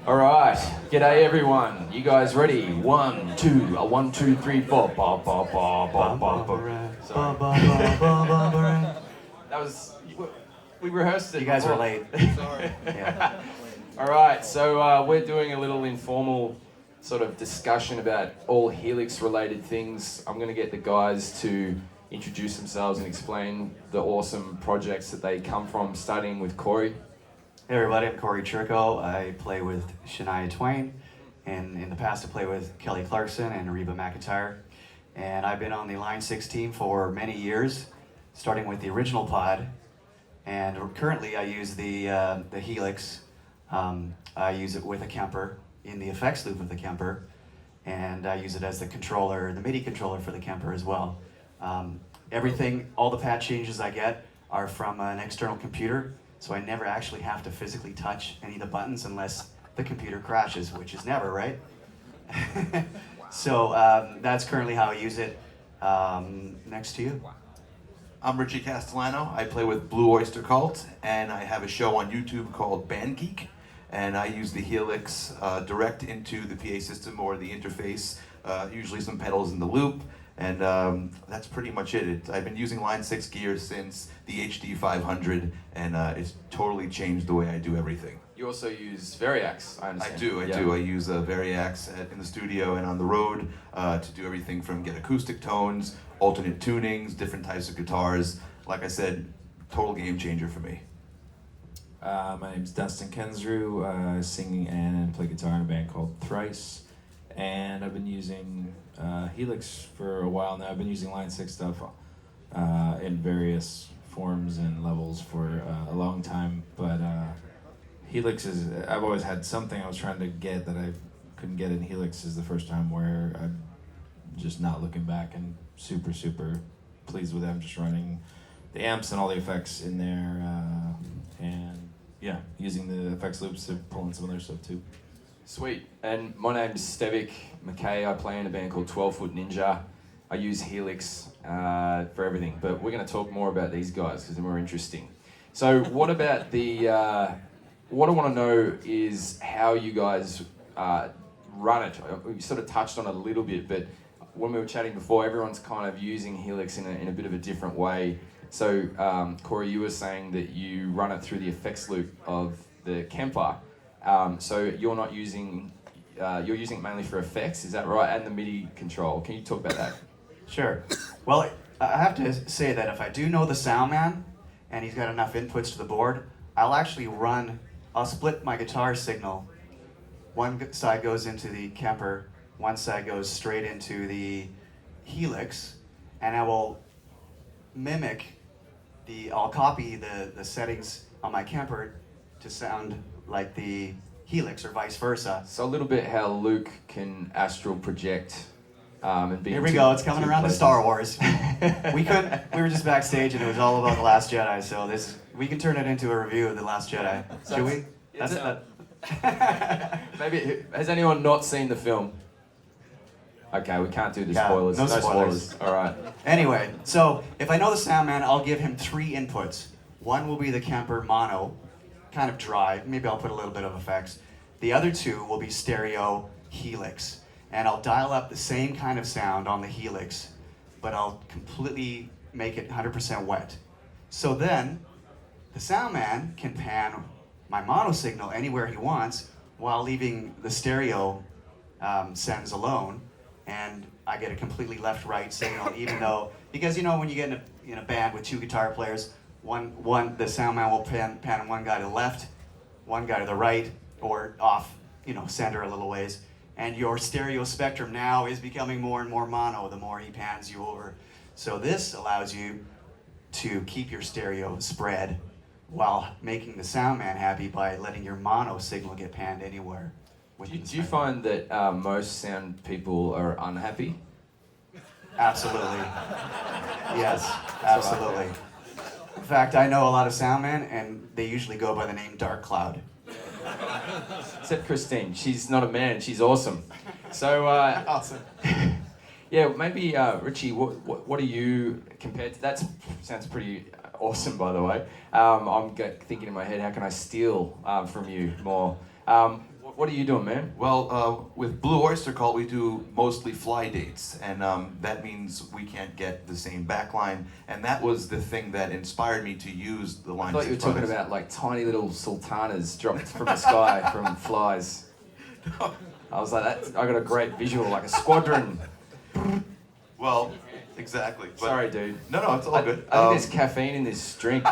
All right, g'day everyone. You guys ready? 1, 2, 1, 2, 3, 4. Ba, ba, ba, ba, ba, ba. Sorry. That was, we rehearsed it. You guys before. were late. Sorry. Yeah. All right, so we're doing a little informal sort of discussion about all Helix related things. I'm going to get the guys to introduce themselves and explain the awesome projects that they come from, starting with Corey. Hey everybody, I'm Corey Churko. I play with Shania Twain, and in the past I played with Kelly Clarkson and Reba McEntire. And I've been on the Line6 team for many years, starting with the original pod. And currently I use the Helix. I use it with a Kemper in the effects loop of the Kemper, and I use it as the controller, the MIDI controller for the Kemper as well. Everything, all the pad changes I get are from an external computer, so I never actually have to physically touch any of the buttons unless the computer crashes, which is never, right? So that's currently how I use it. Next to you. I'm Richie Castellano. I play with Blue Oyster Cult, and I have a show on YouTube called Band Geek, and I use the Helix direct into the PA system or the interface, usually some pedals in the loop, and that's pretty much it. I've been using Line6 gear since the HD 500, and it's totally changed the way I do everything. You also use Variax, I understand. I do. I use Variax in the studio and on the road to do everything from get acoustic tones, alternate tunings, different types of guitars. Like I said, total game changer for me. My name's Dustin Kensrew. I sing and play guitar in a band called Thrice. And I've been using Helix for a while now. I've been using Line6 stuff in various forms and levels for a long time. But Helix is, I've always had something I was trying to get that I couldn't get in Helix. Is the first time where I'm just not looking back and super, super pleased with it. I'm just running the amps and all the effects in there. And yeah, using the effects loops to pull in some other stuff too. Sweet. And my name's Stevic McKay. I play in a band called 12 Foot Ninja. I use Helix for everything, but we're going to talk more about these guys because they're more interesting. So what about the, what I want to know is how you guys run it. We sort of touched on it a little bit, but when we were chatting before, everyone's kind of using Helix in a bit of a different way. So Corey, you were saying that you run it through the effects loop of the Kemper. So you're not using, you're using it mainly for effects, is that right? And the MIDI control. Can you talk about that? Sure. Well, I have to say that if I do know the sound man and he's got enough inputs to the board, I'll split my guitar signal. One side goes into the Kemper, one side goes straight into the Helix, and I will I'll copy the settings on my Kemper to sound like the Helix or vice versa. So a little bit how Luke can astral project and be. Here we go. It's coming around to Star Wars. We were just backstage and it was all about The Last Jedi. So we can turn it into a review of The Last Jedi. Should we? Maybe has anyone not seen the film? Okay, we can't do the Yeah, spoilers. no spoilers. All right. Anyway, so if I know the sound man, I'll give him 3 inputs. One will be the Kemper mono, kind of dry. Maybe I'll put a little bit of effects. The other 2 will be stereo Helix. And I'll dial up the same kind of sound on the Helix, but I'll completely make it 100% wet. So then, the sound man can pan my mono signal anywhere he wants while leaving the stereo sends alone. And I get a completely left-right signal, even though, because you know when you get in a band with 2 guitar players, the sound man will pan one guy to the left, one guy to the right, or off, center a little ways. And your stereo spectrum now is becoming more and more mono the more he pans you over. So this allows you to keep your stereo spread while making the sound man happy by letting your mono signal get panned anywhere. Do you find that most sound people are unhappy? Absolutely. Yes, absolutely. In fact, I know a lot of sound men, and they usually go by the name Dark Cloud. Except Christine. She's not a man. She's awesome. So, Awesome. yeah, maybe Richie, what are you compared to? That sounds pretty awesome, by the way. I'm thinking in my head, how can I steal from you more? What are you doing, man? Well, with Blue Oyster Cult, we do mostly fly dates, and that means we can't get the same backline. And that was the thing that inspired me to use the Line6. I thought you were talking about like tiny little sultanas dropped from the sky from flies. I was like, I got a great visual, like a squadron. Well, exactly. But Sorry, dude. No, it's all good. I think there's caffeine in this drink.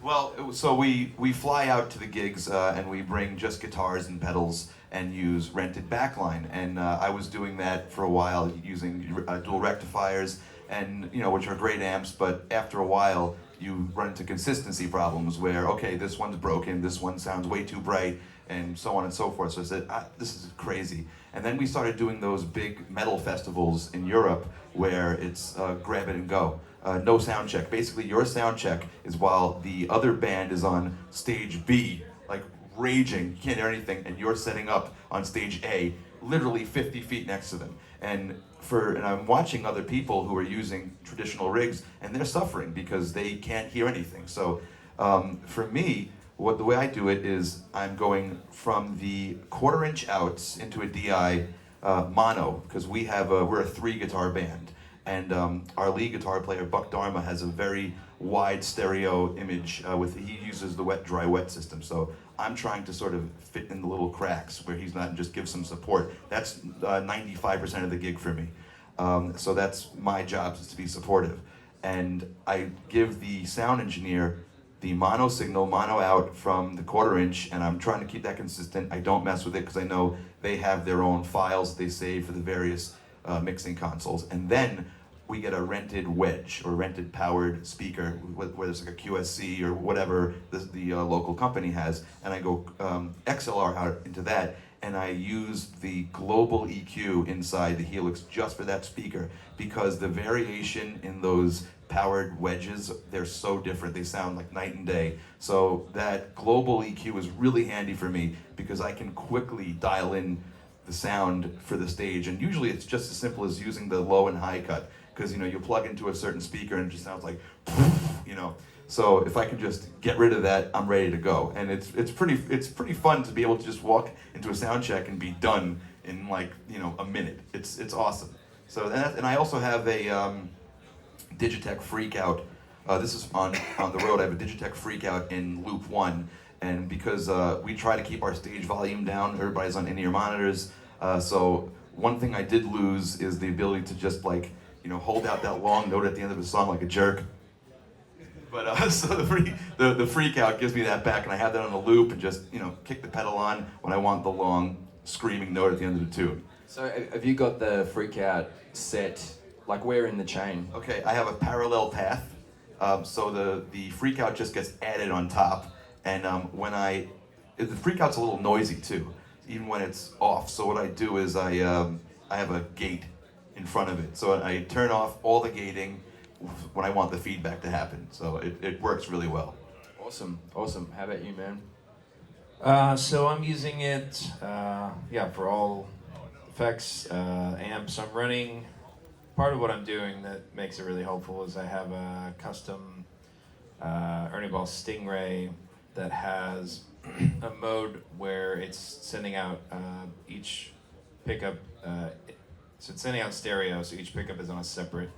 Well, so we fly out to the gigs and we bring just guitars and pedals and use rented backline. And I was doing that for a while using dual rectifiers, and which are great amps. But after a while, you run into consistency problems where this one's broken, this one sounds way too bright, and so on and so forth. So I said, this is crazy. And then we started doing those big metal festivals in Europe where it's grab it and go. No sound check. Basically, your sound check is while the other band is on stage B, like raging, you can't hear anything, and you're setting up on stage A, literally 50 feet next to them. And I'm watching other people who are using traditional rigs, and they're suffering because they can't hear anything. So for me, the way I do it is I'm going from the 1/4 inch outs into a DI mono, because we're a 3-guitar band. And our lead guitar player, Buck Dharma, has a very wide stereo image he uses the wet, dry, wet system. So I'm trying to sort of fit in the little cracks where he's not, and just give some support. That's 95% of the gig for me. So that's my job, is to be supportive. And I give the sound engineer the mono signal, mono out from the 1/4 inch, and I'm trying to keep that consistent. I don't mess with it because I know they have their own files they save for the various mixing consoles. And then we get a rented wedge or rented powered speaker, whether it's like a QSC or whatever the local company has, and I go XLR out into that, and I use the global EQ inside the Helix just for that speaker, because the variation in those powered wedges, they're so different. They sound like night and day. So that global EQ is really handy for me because I can quickly dial in the sound for the stage, and usually it's just as simple as using the low and high cut, because you plug into a certain speaker and it just sounds like so if I can just get rid of that, I'm ready to go. And it's pretty fun to be able to just walk into a sound check and be done in like a minute. It's awesome. So and I also have a Digitech Freakout. This is on the road. I have a Digitech Freakout in loop 1. And because we try to keep our stage volume down, everybody's on in-ear monitors. So one thing I did lose is the ability to just hold out that long note at the end of the song like a jerk. But so the Freakout gives me that back, and I have that on a loop and just kick the pedal on when I want the long screaming note at the end of the tune. So have you got the Freakout set, like where in the chain? Okay, I have a parallel path. So the Freakout just gets added on top. And the Freakout's a little noisy too, even when it's off. So what I do is I have a gate in front of it. So I turn off all the gating when I want the feedback to happen. So it works really well. Awesome. How about you, man? So I'm using it, for all effects, amps. I'm running. Part of what I'm doing that makes it really helpful is I have a custom Ernie Ball Stingray that has a mode where it's sending out each pickup, so it's sending out stereo, so each pickup is on a separate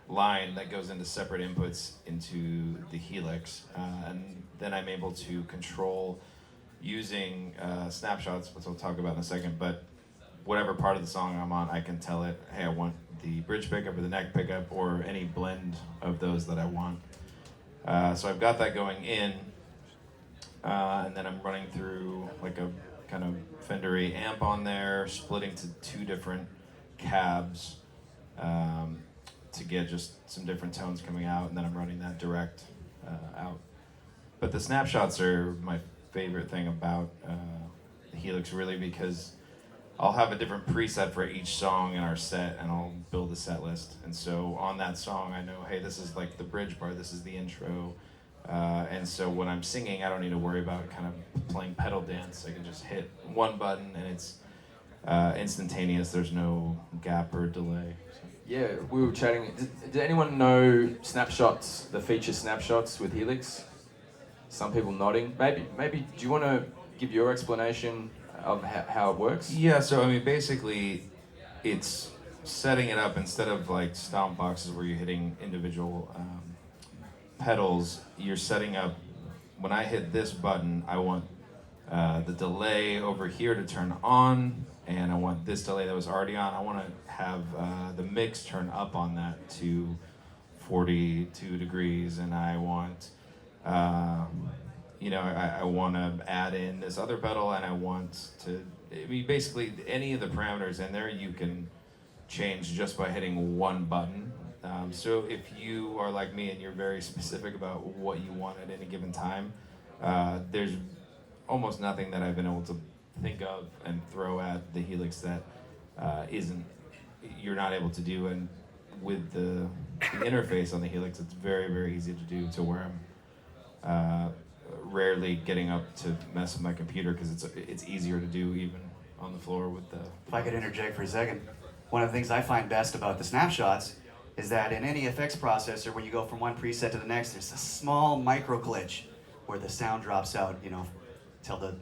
line that goes into separate inputs into the Helix, and then I'm able to control using snapshots, which I'll talk about in a second, but whatever part of the song I'm on, I can tell it, hey, I want the bridge pickup or the neck pickup or any blend of those that I want. So I've got that going in, and then I'm running through like a kind of Fender-y amp on there, splitting to 2 different cabs to get just some different tones coming out, and then I'm running that direct out. But the snapshots are my favorite thing about the Helix, really, because I'll have a different preset for each song in our set, and I'll build a set list. And so on that song, I know, hey, this is like the bridge part, this is the intro. And so when I'm singing, I don't need to worry about kind of playing pedal dance. I can just hit one button, and it's instantaneous. There's no gap or delay. So. Yeah, we were chatting. Did anyone know snapshots, the feature snapshots with Helix? Some people nodding. Maybe. Do you want to give your explanation of how it works? Yeah, so I mean, basically, it's setting it up instead of like stomp boxes where you're hitting individual pedals. You're setting up. When I hit this button, I want the delay over here to turn on, and I want this delay that was already on. I want to have the mix turn up on that to 42 degrees, and I want. I want to add in this other pedal, and I want to. I mean, basically, any of the parameters in there you can change just by hitting one button. So if you are like me and you're very specific about what you want at any given time, there's almost nothing that I've been able to think of and throw at the Helix that you're not able to do. And with the interface on the Helix, it's very, very easy to do, to where I'm rarely getting up to mess with my computer, because it's easier to do even on the floor with the. If I could interject for a second, one of the things I find best about the snapshots is that in any effects processor, when you go from one preset to the next, there's a small micro glitch where the sound drops out, till the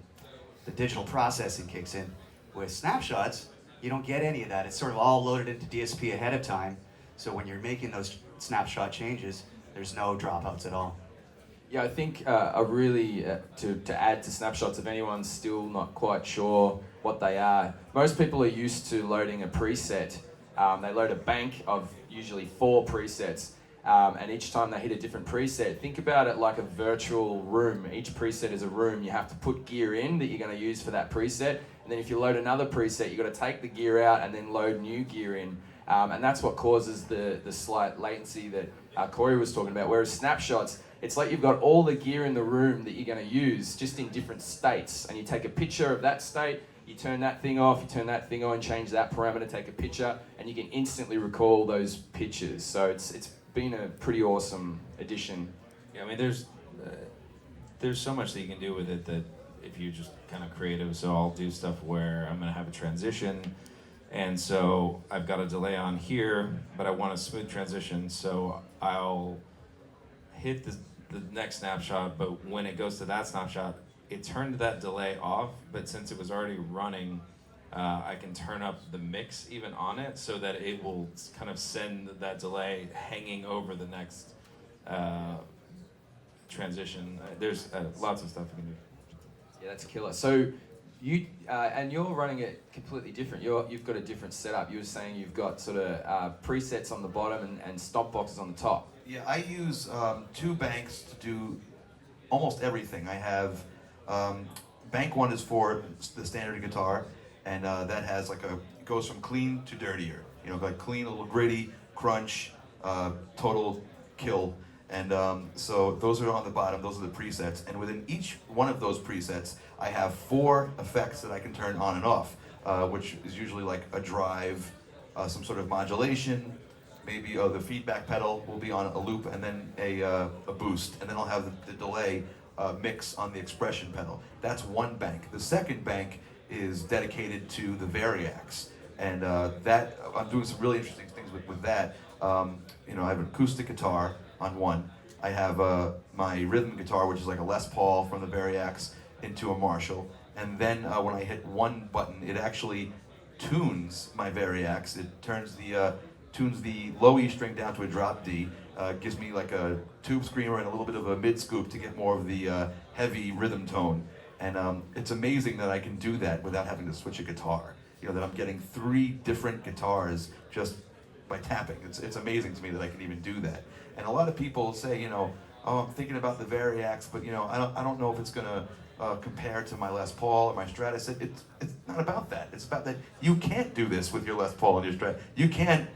digital processing kicks in. With snapshots, you don't get any of that. It's sort of all loaded into DSP ahead of time, so when you're making those snapshot changes, there's no dropouts at all. Yeah, I think a really, to add to snapshots, if anyone's still not quite sure what they are, most people are used to loading a preset. They load a bank of usually 4 presets, and each time they hit a different preset, think about it like a virtual room. Each preset is a room. You have to put gear in that you're going to use for that preset, and then if you load another preset, you've got to take the gear out and then load new gear in. And that's what causes the slight latency that Corey was talking about. Whereas snapshots, it's like you've got all the gear in the room that you're going to use, just in different states, and you take a picture of that state, you turn that thing off, you turn that thing on, change that parameter, take a picture, and you can instantly recall those pictures. So it's been a pretty awesome addition. Yeah, I mean, there's so much that you can do with it that if you're just kind of creative. So I'll do stuff where I'm going to have a transition, and so I've got a delay on here, but I want a smooth transition, so I'll hit the next snapshot, but when it goes to that snapshot, it turned that delay off, but since it was already running, I can turn up the mix even on it so that it will kind of send that delay hanging over the next transition. There's lots of stuff you can do. Yeah, that's killer. So you and you're running it completely different. You've got a different setup. You were saying you've got sort of presets on the bottom and stop boxes on the top. Yeah, I use 2 banks to do almost everything. I have bank 1 is for the standard guitar, and that has it goes from clean to dirtier. Like clean, a little gritty, crunch, total kill. And so those are on the bottom, those are the presets. And within each one of those presets, I have 4 effects that I can turn on and off, which is usually like a drive, some sort of modulation, maybe the feedback pedal will be on a loop, and then a boost. And then I'll have the delay mix on the expression pedal. That's one bank. The second bank is dedicated to the variacs. And that I'm doing some really interesting things with that. I have an acoustic guitar on one. I have my rhythm guitar, which is like a Les Paul from the variacs, into a Marshall. And then when I hit one button, it actually tunes my variacs. It tunes the low E string down to a drop D, gives me like a tube screamer and a little bit of a mid scoop to get more of the heavy rhythm tone. And it's amazing that I can do that without having to switch a guitar. That I'm getting 3 different guitars just by tapping. It's amazing to me that I can even do that. And a lot of people say, oh, I'm thinking about the variacs, but I don't know if it's gonna compare to my Les Paul or my Strat. I said, it's not about that. It's about that you can't do this with your Les Paul and your Strat. You can't,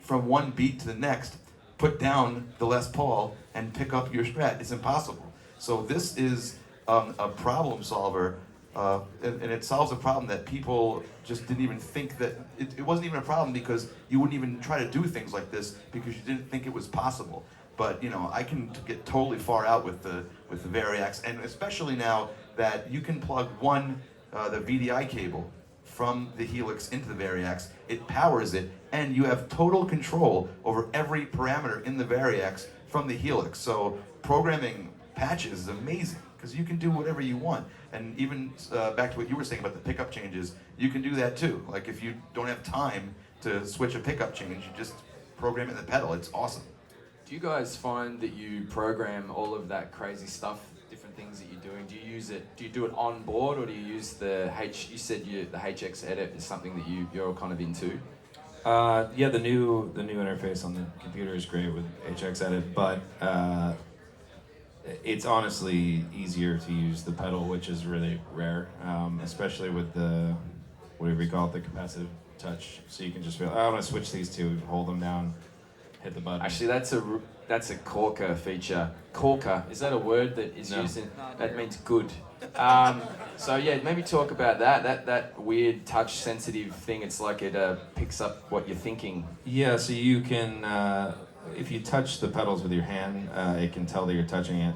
from one beat to the next, put down the Les Paul and pick up your Strat. It's impossible. So this is a problem solver, and it solves a problem that people just didn't even think that, it wasn't even a problem because you wouldn't even try to do things like this because you didn't think it was possible. But I can get totally far out with the variacs, and especially now that you can plug the VDI cable from the Helix into the variacs, it powers it, and you have total control over every parameter in the variacs from the Helix. So programming patches is amazing because you can do whatever you want. And even back to what you were saying about the pickup changes, you can do that too. Like if you don't have time to switch a pickup change, you just program it in the pedal. It's awesome. Do you guys find that you program all of that crazy stuff, different things that you're doing? Do you use it? Do you do it on board, or do you use the You said the HX edit is something that you're kind of into. Yeah, the new interface on the computer is great with HX Edit, but it's honestly easier to use the pedal, which is really rare, especially with the whatever you call it, the capacitive touch. So you can just feel, I want to switch these two, hold them down, hit the button. Actually, that's a corker feature. Corker, is that a word that is No. used in? That means good. So yeah, maybe talk about that weird touch sensitive thing. It's like it picks up what you're thinking. Yeah, so you can, if you touch the pedals with your hand, it can tell that you're touching it.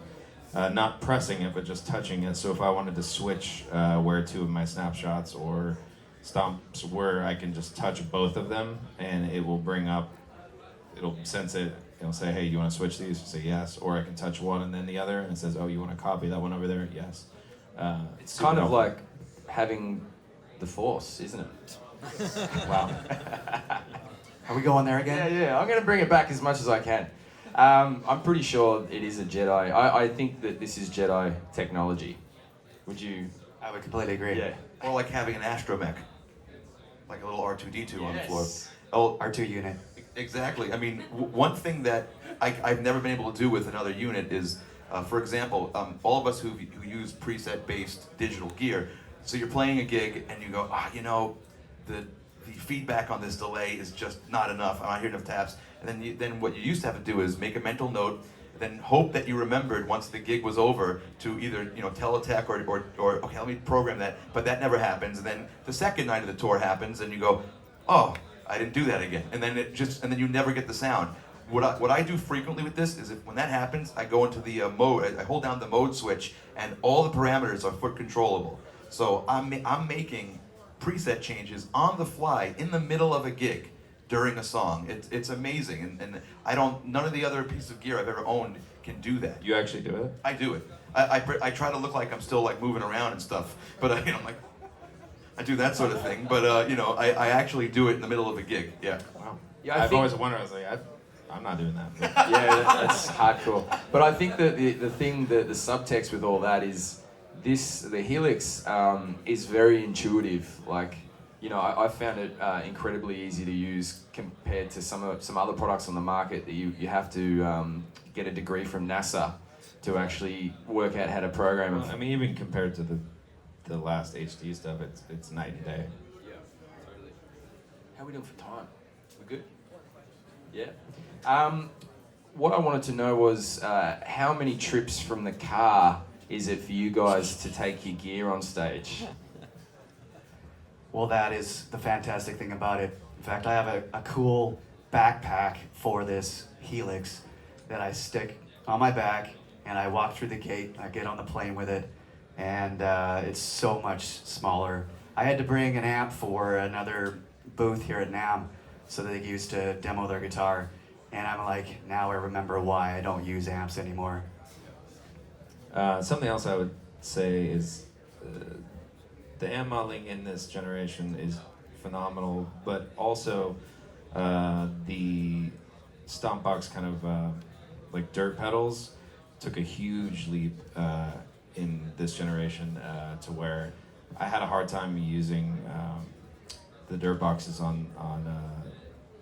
Not pressing it, but just touching it. So if I wanted to switch where two of my snapshots or stomps were, I can just touch both of them, and it will bring up, it'll sense it, it'll say, hey, you want to switch these? Say yes. Or I can touch one and then the other, and it says, oh, you want to copy that one over there? Yes. It's kind of like having the Force, isn't it? Wow. Are we going there again? Yeah. I'm going to bring it back as much as I can. I'm pretty sure it is a Jedi. I think that this is Jedi technology. Would you? I would completely agree. Yeah. Or like having an astromech, like a little R2D2 on the floor. Yes. Oh, R2 unit. exactly. I mean, one thing that I've never been able to do with another unit is, for example, all of us who use preset-based digital gear, so you're playing a gig and you go, the feedback on this delay is just not enough. I'm not hearing enough taps. And then what you used to have to do is make a mental note, then hope that you remembered once the gig was over to either tell a tech or okay, let me program that. But that never happens. And then the second night of the tour happens, and you go, oh, I didn't do that again. And then and then you never get the sound. What I do frequently with this is when that happens, I go into the mode. I hold down the mode switch, and all the parameters are foot controllable. So I'm making preset changes on the fly in the middle of a gig during a song. It's amazing, and none of the other pieces of gear I've ever owned can do that. You actually do it? I do it. I try to look like I'm still like moving around and stuff, but I'm like, I do that sort of thing. But I actually do it in the middle of a gig. Yeah. Wow. Yeah, I've always wondered, I was like, I'm not doing that. But Yeah, that's hardcore. But I think that the thing, the subtext with all that is the Helix is very intuitive. Like, I found it incredibly easy to use compared to some other products on the market that you have to get a degree from NASA to actually work out how to program it. I mean, even compared to the last HD stuff, it's night and day. Yeah, totally. How are we doing for time? We good? Yeah. What I wanted to know was how many trips from the car is it for you guys to take your gear on stage? Well, that is the fantastic thing about it. In fact, I have a cool backpack for this Helix that I stick on my back, and I walk through the gate, I get on the plane with it, and it's so much smaller. I had to bring an amp for another booth here at NAMM so that they could use to demo their guitar, and I'm like, now I remember why I don't use amps anymore. Something else I would say is the amp modeling in this generation is phenomenal, but also the Stompbox kind of like dirt pedals took a huge leap in this generation to where I had a hard time using the dirt boxes on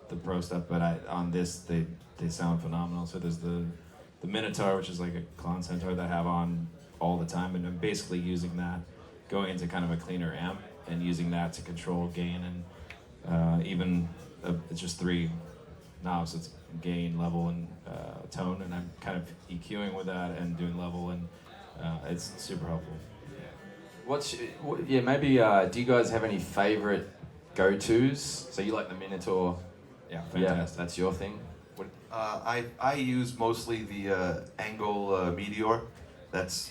the Pro stuff, but on this they sound phenomenal. So there's the Minotaur, which is like a clone centaur that I have on all the time, and I'm basically using that, going into kind of a cleaner amp and using that to control gain and even it's just 3 knobs. It's gain, level, and tone, and I'm kind of EQing with that and doing level, and it's super helpful. Maybe do you guys have any favorite go-tos? So you like the Minotaur? Yeah, fantastic. Yeah, that's your thing. I use mostly the Angle Meteor. That's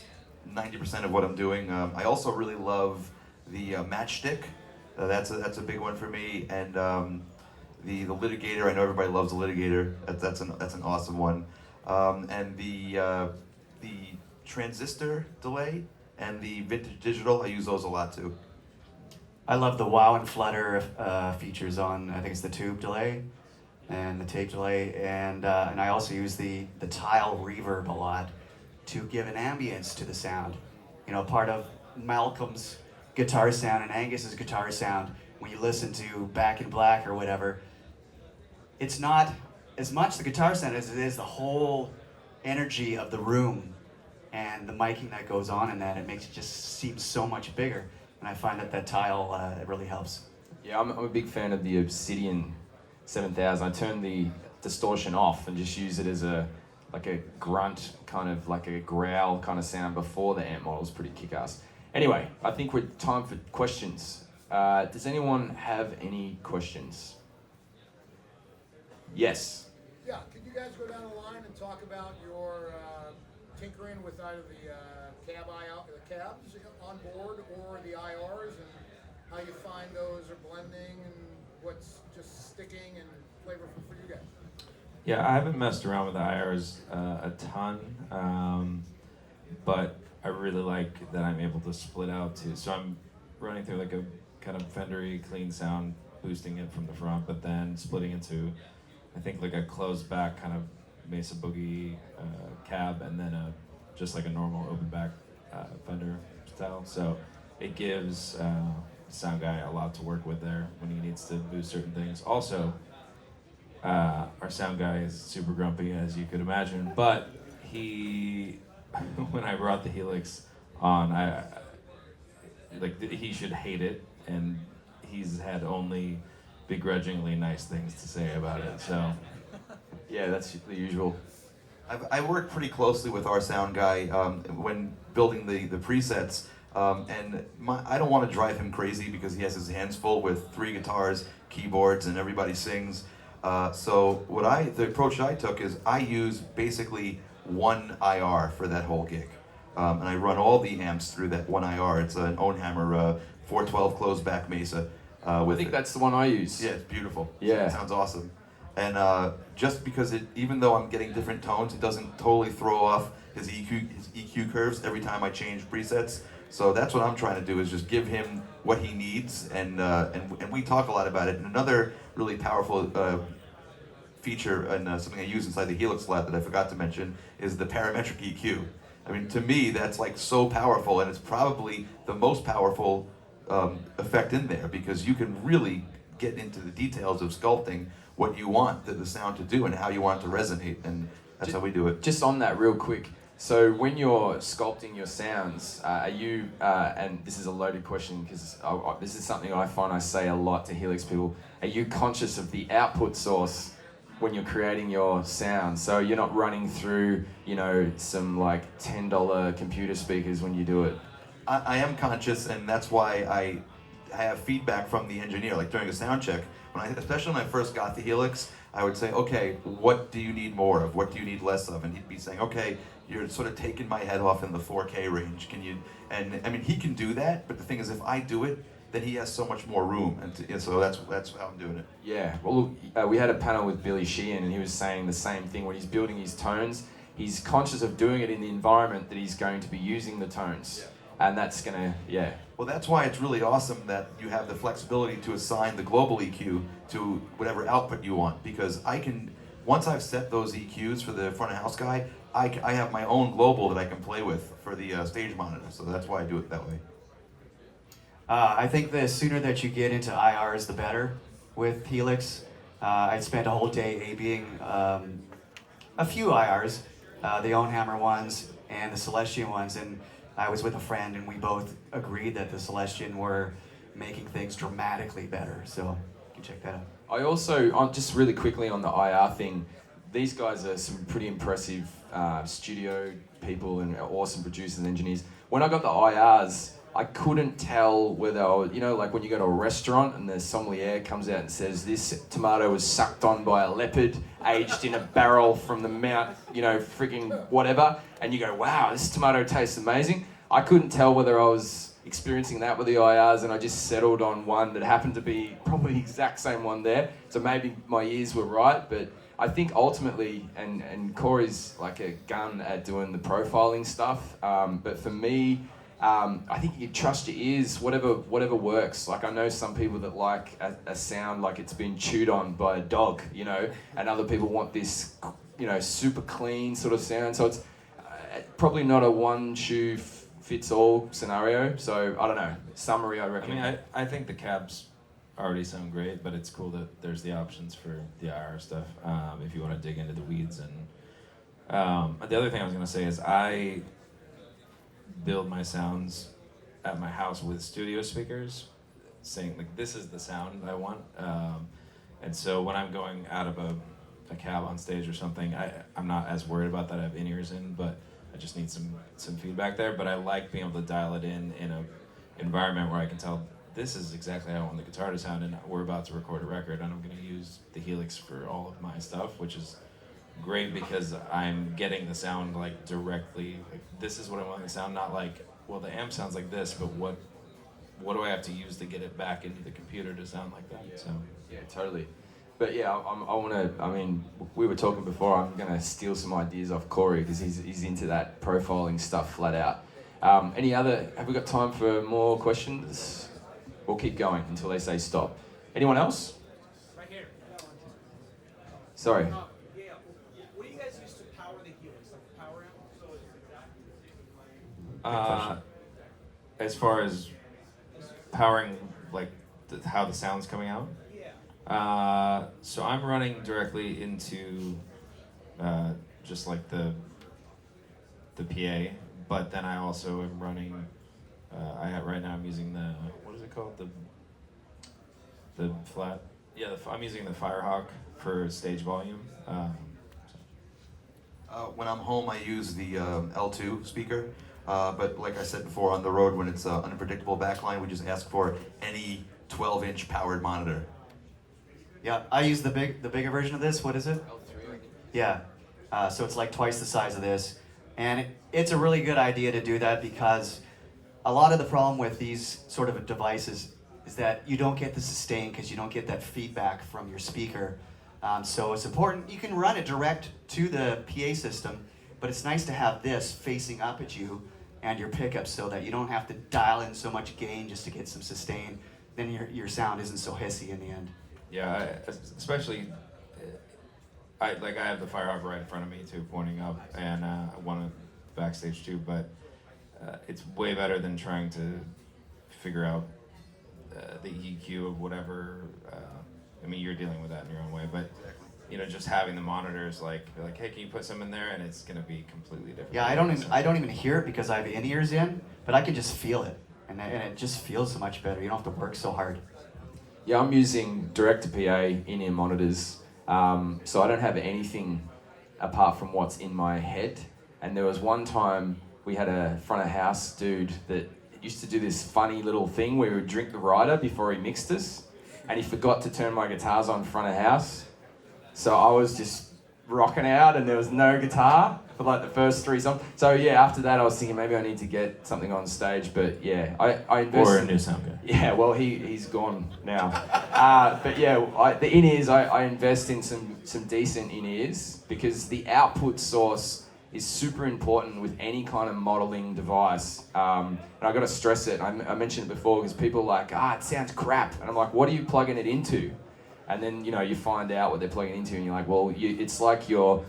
90% of what I'm doing. I also really love the Matchstick. That's a big one for me. And the Litigator. I know everybody loves the Litigator. That's an awesome one. And the transistor delay and the vintage digital. I use those a lot too. I love the wow and flutter features on, I think it's the tube delay and the tape delay, and I also use the tile reverb a lot to give an ambience to the sound. You know, part of Malcolm's guitar sound and Angus's guitar sound, when you listen to Back in Black or whatever, it's not as much the guitar sound as it is the whole energy of the room and the miking that goes on in that. It makes it just seem so much bigger, and I find that tile it really helps. Yeah, I'm a big fan of the Obsidian 7000. I turn the distortion off and just use it as like a grunt, kind of like a growl kind of sound before the amp model. Is pretty kick-ass. Anyway, I think we're time for questions. Does anyone have any questions? Yes. Yeah, could you guys go down the line and talk about your tinkering with either the cabs on board or the IRs, and how you find those are blending and what's just sticking and flavorful for you guys? Yeah, I haven't messed around with the IRs a ton, but I really like that I'm able to split out too. So I'm running through like a kind of Fendery clean sound, boosting it from the front, but then splitting into, I think, like a closed back kind of Mesa Boogie cab, and then just like a normal open back Fender style. So it gives sound guy a lot to work with there when he needs to boost certain things. Also, our sound guy is super grumpy, as you could imagine, but he, when I brought the Helix on, he should hate it, and he's had only begrudgingly nice things to say about it. So Yeah, that's the usual. I work pretty closely with our sound guy when building the presets, and I don't want to drive him crazy because he has his hands full with 3 guitars, keyboards, and everybody sings. So the approach I took is I use basically one IR for that whole gig, and I run all the amps through that one IR. It's an Ownhammer 412 closed back Mesa. I think that's the one I use. Yeah, it's beautiful. Yeah. It sounds awesome. And just because even though I'm getting different tones, it doesn't totally throw off his EQ curves every time I change presets. So that's what I'm trying to do, is just give him what he needs, and we talk a lot about it. And another really powerful feature, and something I use inside the Helix lab that I forgot to mention, is the parametric EQ. I mean, to me, that's like so powerful, and it's probably the most powerful effect in there, because you can really get into the details of sculpting what you want the sound to do and how you want it to resonate, and that's how we do it. Just on that real quick, so when you're sculpting your sounds, are you, and this is a loaded question because this is something I find I say a lot to Helix people, are you conscious of the output source when you're creating your sound? So you're not running through, some like $10 computer speakers when you do it? I am conscious, and that's why I have feedback from the engineer, like during a sound check. Especially when I first got the Helix, I would say, okay, what do you need more of? What do you need less of? And he'd be saying, okay, you're sort of taking my head off in the 4K range. Can you? And I mean, he can do that, but the thing is, if I do it, then he has so much more room, and so that's how I'm doing it. Yeah. Well, look, we had a panel with Billy Sheehan, and he was saying the same thing. When he's building his tones, he's conscious of doing it in the environment that he's going to be using the tones. Yeah. And that's gonna, Well, that's why it's really awesome that you have the flexibility to assign the global EQ to whatever output you want, because I can, once I've set those EQs for the front of house guy, I have my own global that I can play with for the stage monitor, so that's why I do it that way. I think the sooner that you get into IRs, the better with Helix. I spent a whole day A-Bing a few IRs, the Ownhammer ones and the Celestian ones, and I was with a friend, and we both agreed that the Celestian were making things dramatically better. So you can check that out. I also, just really quickly on the IR thing, these guys are some pretty impressive studio people and awesome producers and engineers. When I got the IRs, I couldn't tell whether, like when you go to a restaurant and the sommelier comes out and says, this tomato was sucked on by a leopard, aged in a barrel from the Mount, freaking whatever, and you go, wow, this tomato tastes amazing. I couldn't tell whether I was experiencing that with the IRs, and I just settled on one that happened to be probably the exact same one there. So maybe my ears were right, but I think ultimately, and Corey's like a gun at doing the profiling stuff, but for me, I think you trust your ears, whatever works. Like I know some people that like a sound like it's been chewed on by a dog, you know, and other people want this, you know, super clean sort of sound. So it's probably not a one shoe fits all scenario. So I don't know. Summary, I reckon. I mean, I think the cabs already sound great, but it's cool that there's the options for the IR stuff if you want to dig into the weeds. And the other thing I was going to say is I build my sounds at my house with studio speakers, saying like this is the sound I want. And so when I'm going out of a cab on stage or something, I'm not as worried about that. I have in-ears in, but I just need some feedback there. But I like being able to dial it in a environment where I can tell this is exactly how I want the guitar to sound, and we're about to record a record, and I'm going to use the Helix for all of my stuff, which is great because I'm getting the sound like directly. Like, this is what I want the sound, not like, well, the amp sounds like this, but what do I have to use to get it back into the computer to sound like that? So yeah, totally. But yeah, I want to. I mean, we were talking before. I'm going to steal some ideas off Corey because he's into that profiling stuff flat out. Any other? Have we got time for more questions? We'll keep going until they say stop. Anyone else? Right here. Sorry. Yeah. What do you guys use to power the Helix? Like the power amp? as far as powering, like how the sound's coming out. Yeah. So I'm running directly into just like the PA, but then I also am running. Right now I'm using the, what is it called? The flat. Yeah, I'm using the Firehawk for stage volume. When I'm home, I use the L2 speaker. But like I said before, on the road, when it's an unpredictable backline, we just ask for any 12-inch powered monitor. Yeah, I use the bigger version of this. What is it? L3. Yeah, so it's like twice the size of this, and it's a really good idea to do that because a lot of the problem with these sort of devices is that you don't get the sustain because you don't get that feedback from your speaker. So it's important. You can run it direct to the PA system, but it's nice to have this facing up at you and your pickups so that you don't have to dial in so much gain just to get some sustain. Then your sound isn't so hissy in the end. Yeah, especially, I have the Firehawk right in front of me too, pointing up, and one backstage too, but it's way better than trying to figure out the EQ of whatever. I mean, you're dealing with that in your own way, but you know, just having the monitors like, hey, can you put some in there, and it's gonna be completely different. Yeah, I don't even hear it because I have in-ears in, but I can just feel it, and it just feels so much better. You don't have to work so hard. Yeah, I'm using direct-to-PA in-ear monitors, so I don't have anything apart from what's in my head. And there was one time we had a front-of-house dude that used to do this funny little thing where he would drink the rider before he mixed us, and he forgot to turn my guitars on front-of-house. So I was just rocking out, and there was no guitar for like the first 3 songs. So yeah, after that I was thinking maybe I need to get something on stage, but yeah, I invested. Or a new sound guy. Yeah, well he's gone now. But yeah, the in-ears, I invest in some decent in-ears because the output source is super important with any kind of modeling device. And I got to stress it. I mentioned it before because people are like, it sounds crap, and I'm like, what are you plugging it into? And then you find out what they're plugging into, and you're like, well, it's like you're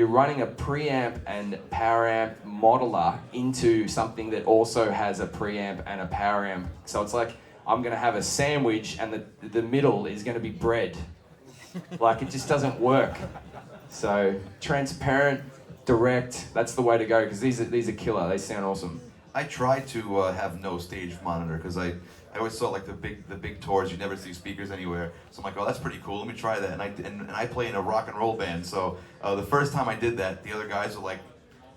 running a preamp and power amp modeler into something that also has a preamp and a power amp. So it's like I'm going to have a sandwich, and the middle is going to be bread. Like, it just doesn't work. So transparent, direct, that's the way to go, because these are killer. They sound awesome. I try to have no stage monitor because I always saw like the big tours, you never see speakers anywhere. So I'm like, oh, that's pretty cool. Let me try that. And I play in a rock and roll band. So the first time I did that, the other guys were like,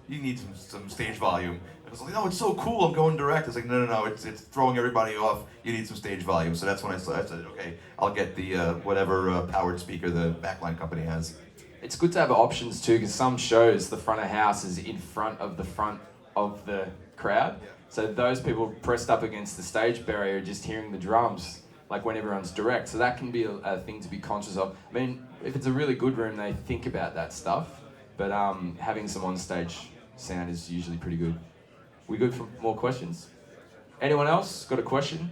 you need some stage volume. I was like, no, it's so cool. I'm going direct. I was like, no, it's throwing everybody off. You need some stage volume. So that's when I said, okay, I'll get the whatever powered speaker the backline company has. It's good to have options too, because some shows the front of house is in front of the crowd. So those people pressed up against the stage barrier, just hearing the drums, like when everyone's direct. So that can be a thing to be conscious of. I mean, if it's a really good room, they think about that stuff, but having some on-stage sound is usually pretty good. We good for more questions? Anyone else got a question?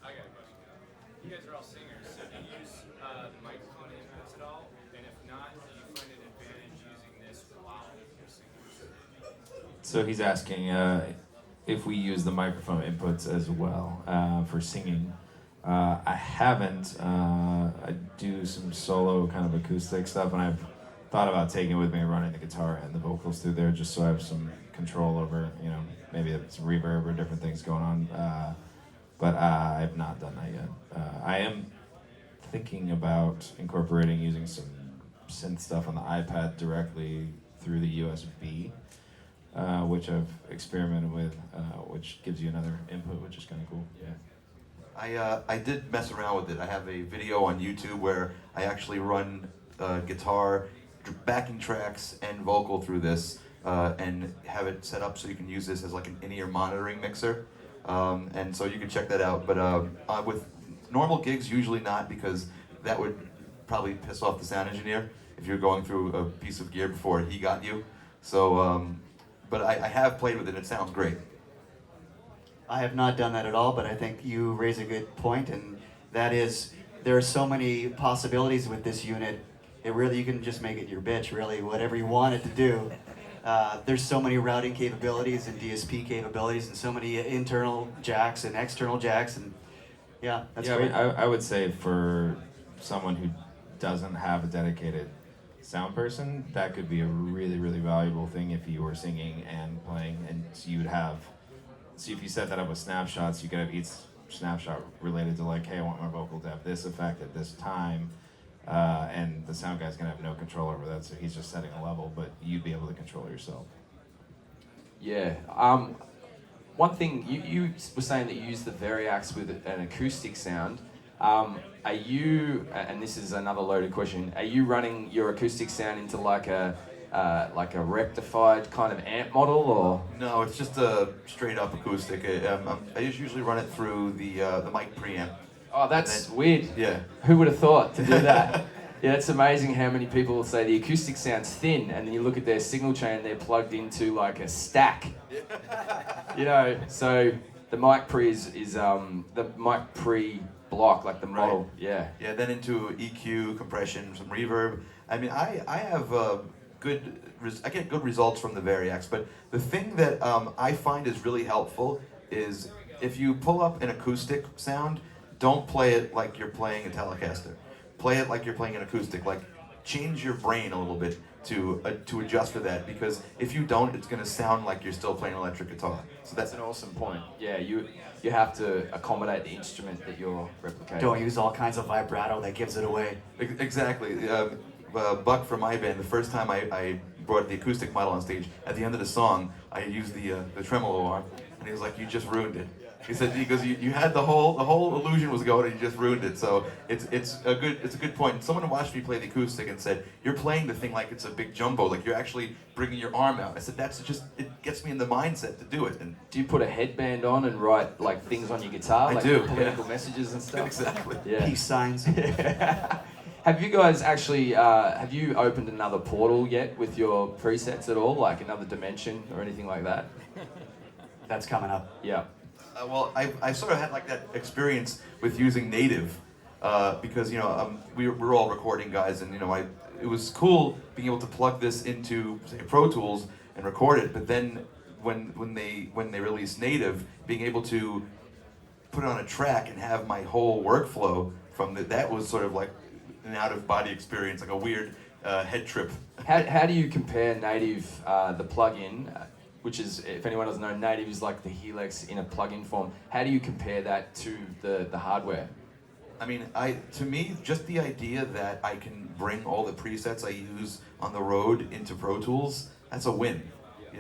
I got a question. You guys are all singers, so do you use microphone inputs at all? And if not, do you find an advantage using this while you're singing? So he's asking if we use the microphone inputs as well for singing. I haven't. I do some solo kind of acoustic stuff, and I've thought about taking it with me and running the guitar and the vocals through there just so I have some control over, maybe it's reverb or different things going on. But I have not done that yet. I am thinking about incorporating using some synth stuff on the iPad directly through the USB, which I've experimented with, which gives you another input, which is kind of cool. Yeah. I did mess around with it. I have a video on YouTube where I actually run guitar, backing tracks, and vocal through this, and have it set up so you can use this as like an in-ear monitoring mixer. And so you can check that out. But with normal gigs, usually not, because that would probably piss off the sound engineer if you're going through a piece of gear before he got you. So, but I have played with it. It sounds great. I have not done that at all, but I think you raise a good point, and that is, there are so many possibilities with this unit. It really, you can just make it your bitch, really, whatever you want it to do. There's so many routing capabilities and DSP capabilities, and so many internal jacks and external jacks, and yeah, that's yeah, great. I would say for someone who doesn't have a dedicated sound person, that could be a really, really valuable thing if you were singing and playing, and you would have, so if you set that up with snapshots, you could have each snapshot related to like, hey, I want my vocal to have this effect at this time, and the sound guy's gonna have no control over that, so he's just setting a level, but you'd be able to control it yourself. Yeah. One thing, you were saying that you use the Variax with an acoustic sound. Are you, and this is another loaded question, are you running your acoustic sound into like a rectified kind of amp model, or? No, it's just a straight up acoustic. I just usually run it through the mic preamp. Oh, that's weird. Yeah. Who would have thought to do that? Yeah, it's amazing how many people will say the acoustic sounds thin, and then you look at their signal chain, they're plugged into like a stack. So the mic pre is the mic pre block, like the model. Right. Yeah. Yeah, then into EQ, compression, some reverb. I mean, I have I get good results from the Variax, but the thing that I find is really helpful is if you pull up an acoustic sound, don't play it like you're playing a Telecaster. Play it like you're playing an acoustic. Like, change your brain a little bit to adjust for that, because if you don't, it's going to sound like you're still playing electric guitar. So that's an awesome point. Yeah, you have to accommodate the instrument that you're replicating. Don't use all kinds of vibrato that gives it away. Exactly. Buck from my band, the first time I brought the acoustic model on stage, at the end of the song, I used the tremolo arm, and he was like, "You just ruined it." He said, because you had the whole illusion was going, and you just ruined it. So it's a good point. Someone watched me play the acoustic and said, "You're playing the thing like it's a big jumbo, like you're actually bringing your arm out." I said, it gets me in the mindset to do it. And do you put a headband on and write like things on your guitar, I like do, political messages and stuff? Exactly. Yeah. Peace signs. Have you guys actually, have you opened another portal yet with your presets at all? Like another dimension or anything like that? That's coming up. Yeah. Well, I sort of had like that experience with using Native, because we're all recording guys, and it was cool being able to plug this into, say, Pro Tools and record it. But then when they released Native, being able to put it on a track and have my whole workflow from that was sort of like an out-of-body experience, like a weird head trip. How do you compare Native, the plugin, which is, if anyone doesn't know, Native is like the Helix in a plugin form. How do you compare that to the hardware? I mean, to me, just the idea that I can bring all the presets I use on the road into Pro Tools, that's a win.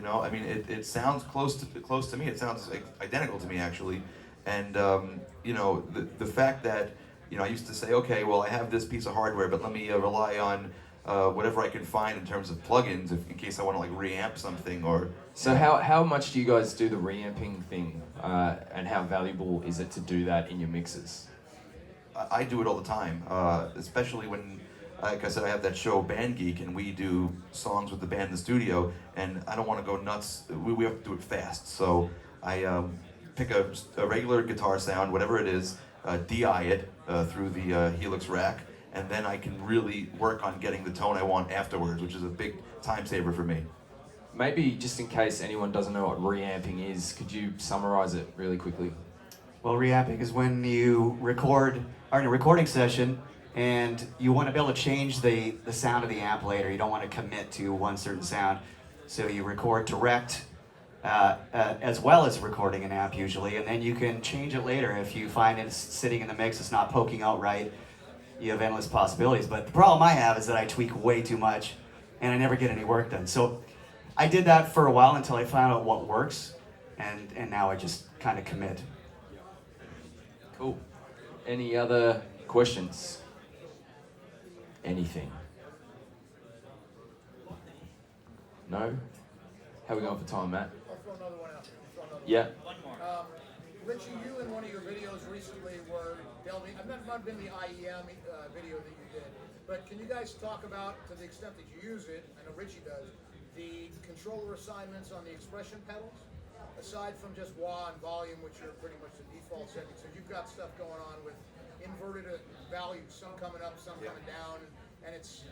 I mean, it sounds close to me. It sounds identical to me, actually. And the fact that I used to say, okay, well, I have this piece of hardware, but let me rely on whatever I can find in terms of plugins, in case I want to like reamp something or. So how much do you guys do the reamping thing, and how valuable is it to do that in your mixes? I do it all the time, especially when, like I said, I have that show Band Geek, and we do songs with the band in the studio, and I don't want to go nuts. We have to do it fast, so I pick a regular guitar sound, whatever it is, DI it through the Helix rack, and then I can really work on getting the tone I want afterwards, which is a big time saver for me. Maybe just in case anyone doesn't know what reamping is, could you summarize it really quickly? Well, reamping is when you are in a recording session and you want to be able to change the sound of the amp later. You don't want to commit to one certain sound. So you record direct as well as recording an amp usually, and then you can change it later. If you find it's sitting in the mix, it's not poking out right, you have endless possibilities. But the problem I have is that I tweak way too much and I never get any work done. So I did that for a while until I found out what works, and now I just kind of commit. Cool. Any other questions? Anything? No? How are we going for time, Matt? I'll throw another one out. Yeah. Richie, you in one of your videos recently were delving, it might have been the IEM video that you did, but can you guys talk about, to the extent that you use it, I know Richie does, the controller assignments on the expression pedals? Aside from just wah and volume, which are pretty much the default settings, so you've got stuff going on with inverted values, some coming up, some coming down, and it's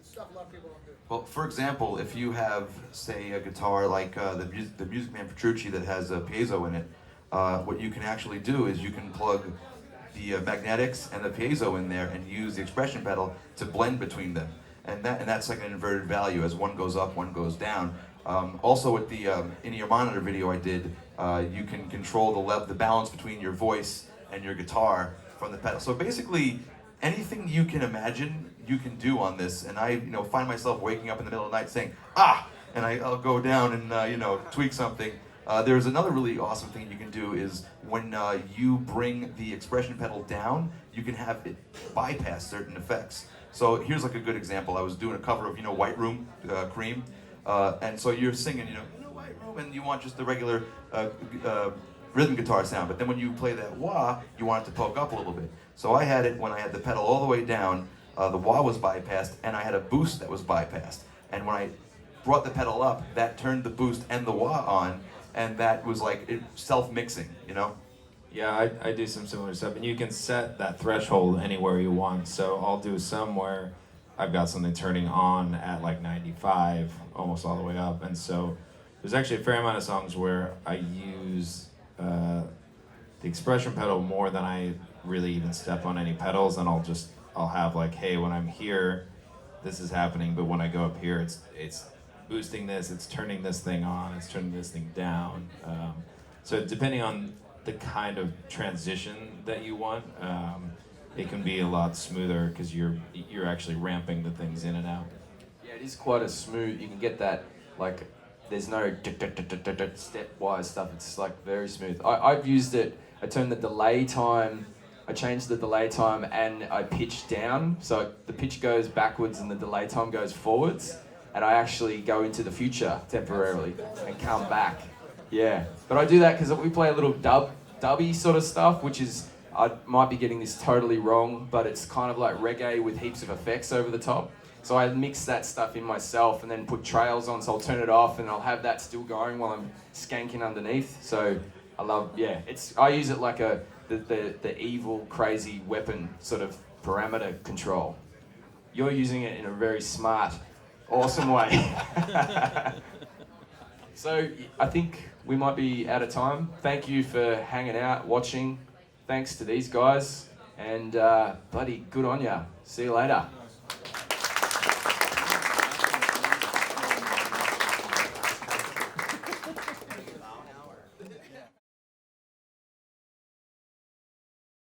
stuff a lot of people don't do. Well, for example, if you have, say, a guitar like the Music Man Petrucci that has a piezo in it, what you can actually do is you can plug the magnetics and the piezo in there and use the expression pedal to blend between them, and that's like an inverted value. As one goes up, one goes down. Also, with the in-ear monitor video I did, you can control the balance between your voice and your guitar from the pedal. So basically, anything you can imagine, you can do on this. And I, find myself waking up in the middle of the night saying, "Ah!" and I'll go down and tweak something. There's another really awesome thing you can do is when you bring the expression pedal down, you can have it bypass certain effects. So here's like a good example. I was doing a cover of White Room, Cream. And so you're singing, White Room, and you want just the regular rhythm guitar sound. But then when you play that wah, you want it to poke up a little bit. So I had it when I had the pedal all the way down, the wah was bypassed, and I had a boost that was bypassed. And when I brought the pedal up, that turned the boost and the wah on, and that was like self-mixing, Yeah, I do some similar stuff, and you can set that threshold anywhere you want. So I'll do some where I've got something turning on at like 95, almost all the way up, and so there's actually a fair amount of songs where I use the expression pedal more than I really even step on any pedals, and I'll have like, hey, when I'm here, this is happening, but when I go up here, it's boosting this, it's turning this thing on, it's turning this thing down. So depending on the kind of transition that you want, it can be a lot smoother because you're actually ramping the things in and out. Yeah, it is quite a smooth. You can get that, like, there's no stepwise stuff. It's like very smooth. I've used it. I turned the delay time. I changed the delay time and I pitched down, so the pitch goes backwards and the delay time goes forwards, and I actually go into the future temporarily and come back. Yeah, but I do that because we play a little dubby sort of stuff, which is, I might be getting this totally wrong, but it's kind of like reggae with heaps of effects over the top. So I mix that stuff in myself and then put trails on, so I'll turn it off and I'll have that still going while I'm skanking underneath. So I love, I use it like the evil, crazy weapon sort of parameter control. You're using it in a very smart, awesome way. So I think we might be out of time. Thank you for hanging out, watching. Thanks to these guys, and bloody good on ya. See you later.